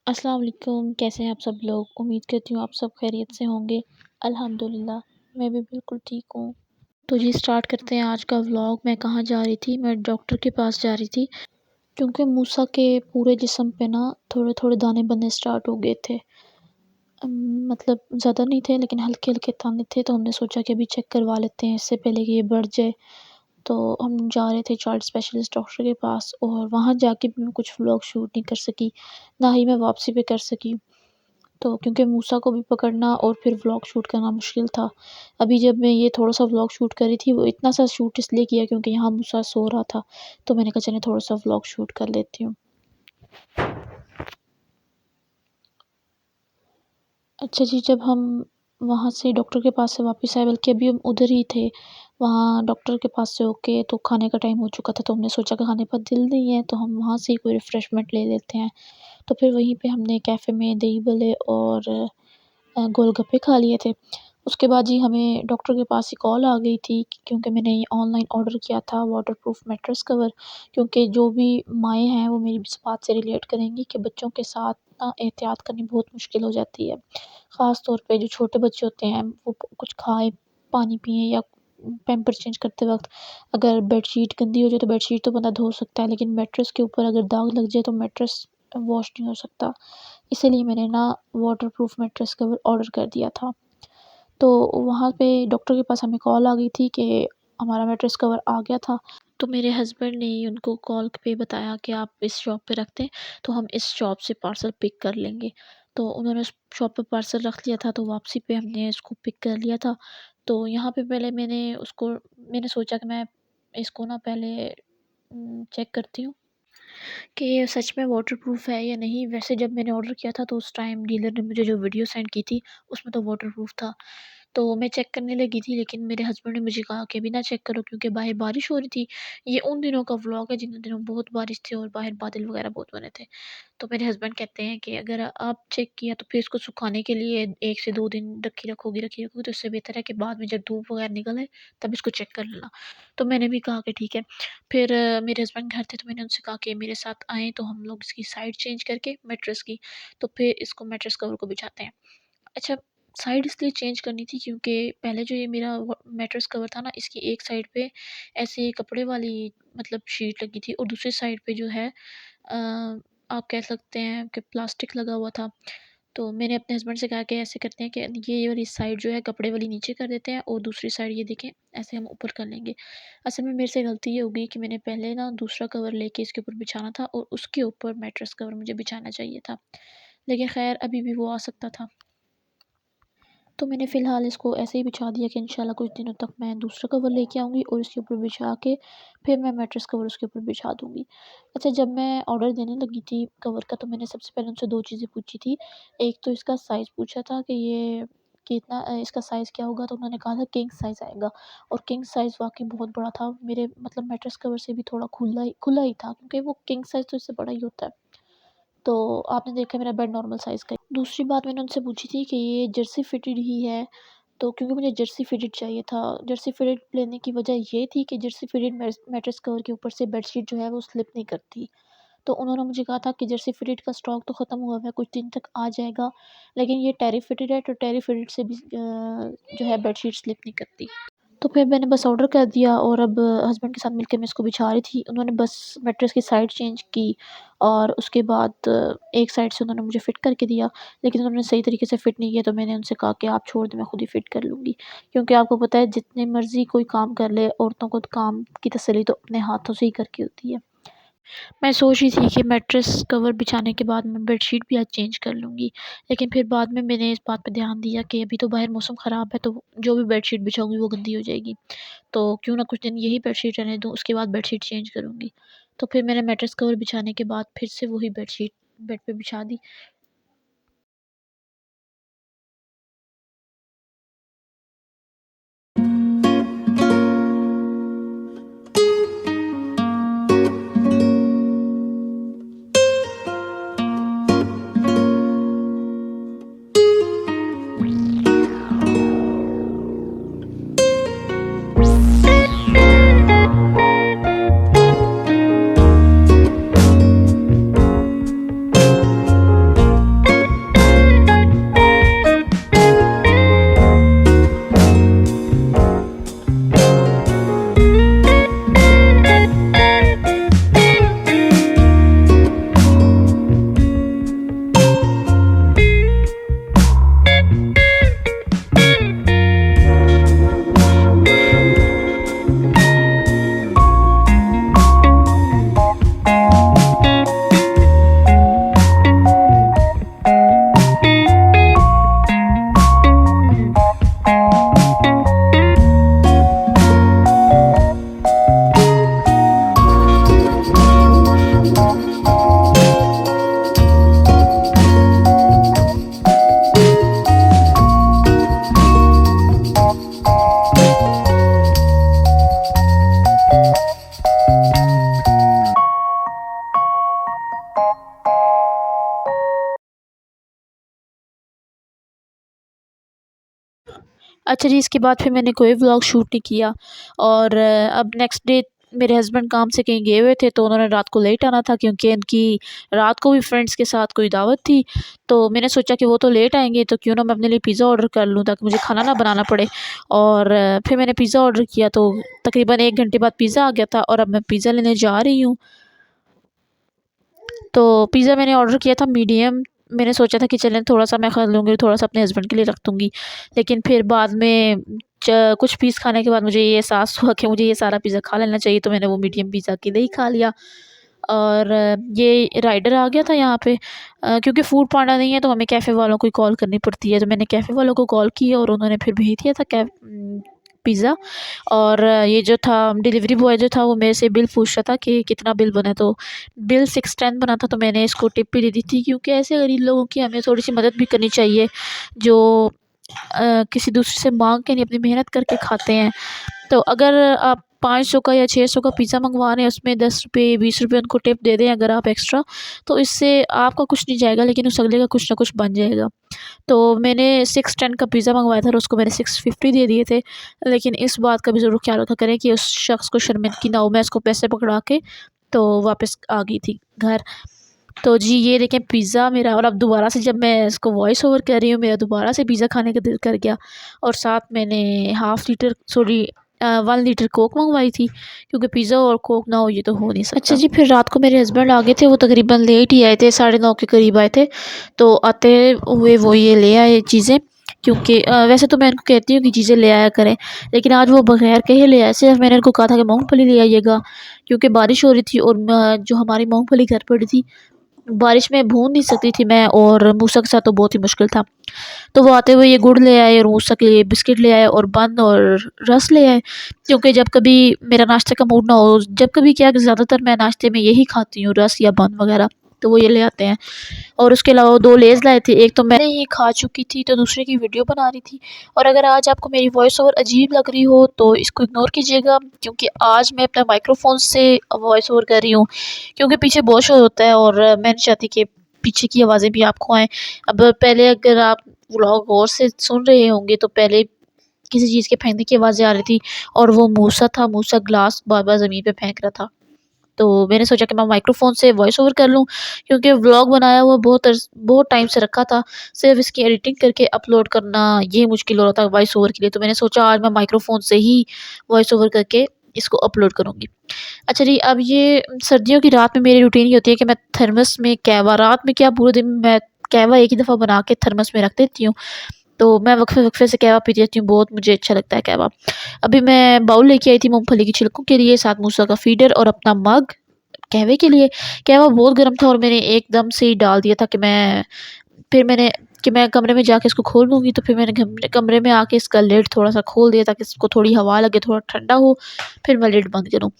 अस्सलाम वालेकुम, कैसे हैं आप सब लोग? उम्मीद करती हूँ आप सब खैरियत से होंगे। अल्हम्दुलिल्लाह, मैं भी बिल्कुल ठीक हूँ। तो जी स्टार्ट करते हैं आज का व्लॉग। मैं कहाँ जा रही थी? मैं डॉक्टर के पास जा रही थी क्योंकि मूसा के पूरे जिस्म पे ना थोड़े-थोड़े दाने बनने स्टार्ट हो गए थे। मतलब ज़्यादा नहीं थे लेकिन हल्के-हल्के दाने थे, तो हमने सोचा कि अभी चेक करवा लेते हैं इससे पहले कि ये बढ़ जाए। तो हम जा रहे थे चाइल्ड स्पेशलिस्ट डॉक्टर के पास और वहाँ जाके भी मैं कुछ व्लॉग शूट नहीं कर सकी, ना ही मैं वापसी पे कर सकी। तो क्योंकि मूसा को भी पकड़ना और फिर व्लॉग शूट करना मुश्किल था। अभी जब मैं ये थोड़ा-सा व्लॉग शूट कर रही थी, वो इतना सा शूट इसलिए किया क्योंकि यहाँ मूसा सो रहा था, तो मैंने कहा चलें थोड़ा-सा व्लॉग शूट कर लेती हूँ। अच्छा जी, जब हम वहाँ से डॉक्टर के पास से वापस आए, बल्कि अभी हम उधर ही थे, वहाँ डॉक्टर के पास से होके तो खाने का टाइम हो चुका था, तो हमने सोचा कि खाने का दिल नहीं है, तो हम वहाँ से ही कोई रिफ्रेशमेंट ले लेते हैं। तो फिर वहीं पे हमने कैफ़े में दही बल्ले और गोलगप्पे खा लिए थे। उसके बाद जी हमें डॉक्टर के पास से कॉल आ गई थी क्योंकि मैंने ये ऑनलाइन ऑर्डर किया था वाटरप्रूफ मैट्रेस कवर, क्योंकि जो भी माएँ हैं वो मेरी इस बात से रिलेट करेंगी कि बच्चों के साथ ना एहतियात करनी बहुत मुश्किल हो जाती है। ख़ास तौर पे जो छोटे बच्चे होते हैं वो कुछ खाएँ, पानी पिएँ या पैम्पर्स चेंज करते वक़्त अगर बेडशीट गंदी हो जाए तो बेडशीट तो बंदा धो सकता है, लेकिन मैट्रेस के ऊपर अगर दाग लग जाए तो मैट्रेस वॉश नहीं हो सकता। इसीलिए मैंने ना वाटरप्रूफ मैट्रेस कवर ऑर्डर कर दिया था। तो वहाँ पे डॉक्टर के पास हमें कॉल आ गई थी कि हमारा मैट्रेस कवर आ गया था। तो मेरे हस्बैंड ने ही उनको कॉल पे बताया कि आप इस शॉप पे रख दें, तो हम इस शॉप से पार्सल पिक कर लेंगे। तो उन्होंने उस शॉप पे पार्सल रख लिया था, तो वापसी पे हमने इसको पिक कर लिया था। तो यहाँ पे पहले मैंने सोचा कि मैं इसको ना पहले चेक करती हूँ कि ये सच में वाटरप्रूफ है या नहीं। वैसे जब मैंने ऑर्डर किया था तो उस टाइम डीलर ने मुझे जो वीडियो सेंड की थी उसमें तो वाटरप्रूफ था। तो मैं चेक करने लगी थी, लेकिन मेरे हस्बैंड ने मुझे कहा कि अभी ना चेक करो क्योंकि बाहर बारिश हो रही थी। ये उन दिनों का व्लॉग है जिन दिनों बहुत बारिश थी और बाहर बादल वगैरह बहुत बने थे। तो मेरे हस्बैंड कहते हैं कि अगर आप चेक किया तो फिर इसको सुखाने के लिए 1 से 2 दिन रखी रखोगी तो इससे बेहतर है कि बाद में जब धूप वगैरह निकल आए तब इसको चेक कर लेना। तो मैंने भी कहा कि ठीक है। फिर मेरे हस्बैंड घर थे तो मैंने उनसे कहा कि मेरे साथ आएँ तो हम लोग इसकी साइड चेंज करके मैट्रेस की, तो फिर इसको मैट्रेस कवर को बिछाते हैं। अच्छा, साइड इसलिए चेंज करनी थी क्योंकि पहले जो ये मेरा मैट्रेस कवर था ना, इसकी एक साइड पे ऐसे कपड़े वाली मतलब शीट लगी थी और दूसरी साइड पे जो है आप कह सकते हैं कि प्लास्टिक लगा हुआ था। तो मैंने अपने हस्बैंड से कहा कि ऐसे करते हैं कि ये वाली साइड जो है कपड़े वाली नीचे कर देते हैं और दूसरी साइड ये देखें ऐसे हम ऊपर कर लेंगे। असल में मेरे से गलती ये हो गई कि मैंने पहले ना दूसरा कवर लेके इसके ऊपर बिछाना था और उसके ऊपर मैट्रेस कवर मुझे बिछाना चाहिए था। लेकिन ख़ैर अभी भी वो आ सकता था। तो मैंने फ़िलहाल इसको ऐसे ही बिछा दिया कि इंशाल्लाह कुछ दिनों तक मैं दूसरा कवर लेके आऊँगी और इसके ऊपर बिछा के फिर मैं मैट्रेस कवर उसके ऊपर बिछा दूँगी। अच्छा, जब मैं ऑर्डर देने लगी थी कवर का तो मैंने सबसे पहले उनसे 2 चीज़ें पूछी थी। एक तो इसका साइज़ पूछा था कि ये कितना इसका साइज़ क्या होगा? तो उन्होंने कहा था किंग साइज़ आएगा और किंग साइज़ वाक़ई बहुत बड़ा था। मेरे मतलब मैट्रेस कवर से भी थोड़ा खुला ही था क्योंकि वो किंग साइज़ तो इससे बड़ा ही होता है। तो आपने देखा मेरा बेड नॉर्मल साइज़ का है। दूसरी बात मैंने उनसे पूछी थी कि ये जर्सी फिटेड ही है, तो क्योंकि मुझे जर्सी फिटेड चाहिए था। जर्सी फिटेड लेने की वजह ये थी कि जर्सी फिटेड मैट्रेस कवर के ऊपर से बेडशीट जो है वो स्लिप नहीं करती। तो उन्होंने मुझे कहा था कि जर्सी फिटेड का स्टॉक तो ख़त्म हुआ है, कुछ दिन तक आ जाएगा, लेकिन ये टेरी फिटेड है तो टेरी फिटेड से भी जो है बेडशीट स्लिप नहीं करती। तो फिर मैंने बस ऑर्डर कर दिया और अब हस्बैंड के साथ मिलके मैं इसको बिछा रही थी। उन्होंने बस मैट्रेस की साइड चेंज की और उसके बाद एक साइड से उन्होंने मुझे फ़िट करके दिया, लेकिन उन्होंने सही तरीके से फ़िट नहीं किया तो मैंने उनसे कहा कि आप छोड़ दें, मैं खुद ही फ़िट कर लूँगी। क्योंकि आपको पता है जितनी मर्ज़ी कोई काम कर ले, औरतों को तो काम की तसल्ली तो अपने हाथों से ही करके होती है। मैं सोच रही थी कि मैट्रेस कवर बिछाने के बाद मैं बेडशीट भी आज चेंज कर लूँगी। लेकिन फिर बाद में मैंने इस बात पे ध्यान दिया कि अभी तो बाहर मौसम ख़राब है, तो जो भी बेडशीट बिछाऊँगी वो गंदी हो जाएगी। तो क्यों ना कुछ दिन यही बेडशीट रहने दूँ, उसके बाद बेडशीट चेंज करूँगी। तो फिर मैंने मैट्रेस कवर बिछाने के बाद फिर से वही बेडशीट बेड पे बिछा दी। अच्छा जी, इसके बाद फिर मैंने कोई व्लॉग शूट नहीं किया। और अब नेक्स्ट डे मेरे हस्बैंड काम से कहीं गए हुए थे, तो उन्होंने रात को लेट आना था क्योंकि उनकी रात को भी फ्रेंड्स के साथ कोई दावत थी। तो मैंने सोचा कि वो तो लेट आएँगे, तो क्यों ना मैं अपने लिए पिज़्ज़ा ऑर्डर कर लूँ ताकि मुझे खाना ना बनाना पड़े। और फिर मैंने पिज़्ज़ा ऑर्डर किया, तो तकरीबन 1 घंटे बाद पिज़्ज़ा आ गया था और अब मैं पिज़्ज़ा लेने जा रही हूँ। तो पिज़्ज़ा मैंने ऑर्डर किया था मीडियम। मैंने सोचा था कि चलें थोड़ा-सा मैं खा लूँगी, थोड़ा-सा अपने हस्बैंड के लिए रख दूँगी। लेकिन फिर बाद में कुछ पीस खाने के बाद मुझे ये एहसास हुआ कि मुझे ये सारा पिज़्ज़ा खा लेना चाहिए, तो मैंने वो मीडियम पिज़्ज़ा अकेले ही खा लिया। और ये राइडर आ गया था यहाँ पे, क्योंकि फूड पांडा नहीं है तो हमें कैफ़े वालों को ही कॉल करनी पड़ती है। तो मैंने कैफ़े वालों को कॉल की और उन्होंने फिर भेज दिया था पिज़्ज़ा। और ये जो था डिलीवरी बॉय जो था वो मेरे से बिल पूछ रहा था कि कितना बिल बना है, तो बिल 610 बना था। तो मैंने इसको टिप भी दे दी थी, क्योंकि ऐसे गरीब लोगों की हमें थोड़ी-सी मदद भी करनी चाहिए, जो किसी दूसरे से माँग के नहीं अपनी मेहनत करके खाते हैं। तो अगर आप 500 का या 600 का पिज़्ज़ा मँगवा रहे हैं, उसमें 10 रुपए 20 रुपए उनको टिप दे दें अगर आप एक्स्ट्रा, तो इससे आपका कुछ नहीं जाएगा, लेकिन उस अगले का कुछ ना कुछ बन जाएगा। तो मैंने 610 का पिज़्ज़ा मँगवाया था और उसको मैंने 650 दे दिए थे। लेकिन इस बात का भी ज़रूर ख़्याल रखा करें कि उस शख़्स को शर्मिंदगी ना हो। मैं उसको पैसे पकड़ा के तो वापस आ गई थी घर। तो जी, ये देखें पिज़्ज़ा मेरा। और अब दोबारा से जब मैं इसको वॉइस ओवर कर रही हूँ, मेरा दोबारा से पिज़्ज़ा खाने का दिल कर गया। और साथ मैंने 1 लीटर कोक मँगवाई थी, क्योंकि पिज़्ज़ा और कोक ना हो ये तो हो नहीं सकता। अच्छा जी, फिर रात को मेरे हस्बैंड आ गए थे, वो तकरीबन लेट ही आए थे, 9:30 के करीब आए थे। तो आते हुए वो ये ले आए चीज़ें, क्योंकि वैसे तो मैं इनको कहती हूँ कि चीज़ें ले आया करें, लेकिन आज वो बगैर कहे ले आए। सिर्फ़ मैंने इनको कहा था कि मूँगफली ले आइएगा, क्योंकि बारिश हो रही थी और जो हमारी मूँगफली घर पड़ी थी, बारिश में भून नहीं सकती थी मैं, और मूसा के साथ तो बहुत ही मुश्किल था। तो वो आते हुए ये गुड़ ले आए और मूसा के लिए बिस्किट ले आए और बन और रस ले आए, क्योंकि जब कभी मेरा नाश्ते का मूड ना हो, जब कभी क्या, ज़्यादातर मैं नाश्ते में यही खाती हूँ, रस या बन वग़ैरह, तो वो ये ले आते हैं। और उसके अलावा वो 2 लेज़ लाए थे, एक तो मैंने ही खा चुकी थी, तो दूसरे की वीडियो बना रही थी। और अगर आज आपको मेरी वॉइस ओवर अजीब लग रही हो तो इसको इग्नोर कीजिएगा, क्योंकि आज मैं अपना माइक्रोफ़ोन से वॉइस ओवर कर रही हूँ, क्योंकि पीछे बहुत शोर होता है और मैं नहीं चाहती कि पीछे की आवाज़ें भी आपको आएँ। अब पहले अगर आप व्लॉग गौर से सुन रहे होंगे तो पहले किसी चीज़ के फेंकने की आवाज़ें आ रही थी, और वो मूसा था, मूसा ग्लास बार-बार ज़मीन पे फेंक रहा था। तो मैंने सोचा कि मैं माइक्रोफ़ोन से वॉइस ओवर कर लूँ, क्योंकि व्लॉग बनाया हुआ बहुत टाइम से रखा था। सिर्फ़ इसकी एडिटिंग करके अपलोड करना ये मुश्किल हो रहा था वॉइस ओवर के लिए। तो मैंने सोचा आज मैं माइक्रोफ़ोन से ही वॉइस ओवर करके इसको अपलोड करूँगी। अच्छा जी, अब ये सर्दियों की रात में मेरी रूटीन ये होती है कि मैं थर्मस में कहवा, रात में क्या पूरे दिन मैं कहवा एक ही दफ़ा बना के थर्मस में रख देती हूँ। तो मैं वक़्फ़े-वक़्फ़े से कहवा पीती रहती हूँ, बहुत मुझे अच्छा लगता है कहवा। अभी मैं बाउल लेके आई थी मूँगफली की छिलकों के लिए, साथ मूसा का फ़ीडर और अपना मग कहवे के लिए। कहवा बहुत गर्म था और मैंने एकदम से ही डाल दिया था कि मैं कमरे में जाके इसको खोलूँगी, तो फिर मैंने कमरे में आके इसका लिड थोड़ा-सा खोल दिया ताकि इसको थोड़ी हवा लगे, थोड़ा ठंडा हो, फिर मैं लिड बंद करूँ।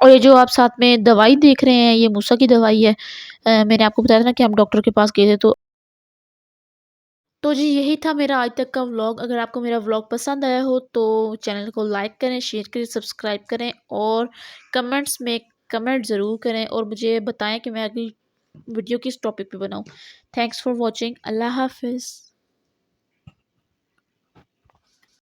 और ये जो आप साथ में दवाई देख रहे हैं, ये मूसा की दवाई है। मैंने आपको बताया था ना कि हम डॉक्टर के पास गए थे, तो जी यही था मेरा आज तक का व्लॉग। अगर आपको मेरा व्लॉग पसंद आया हो तो चैनल को लाइक करें, शेयर करें, सब्सक्राइब करें और कमेंट्स में कमेंट ज़रूर करें और मुझे बताएं कि मैं अगली वीडियो किस टॉपिक पे बनाऊं। Thanks for watching. अल्लाह हाफ़िज़।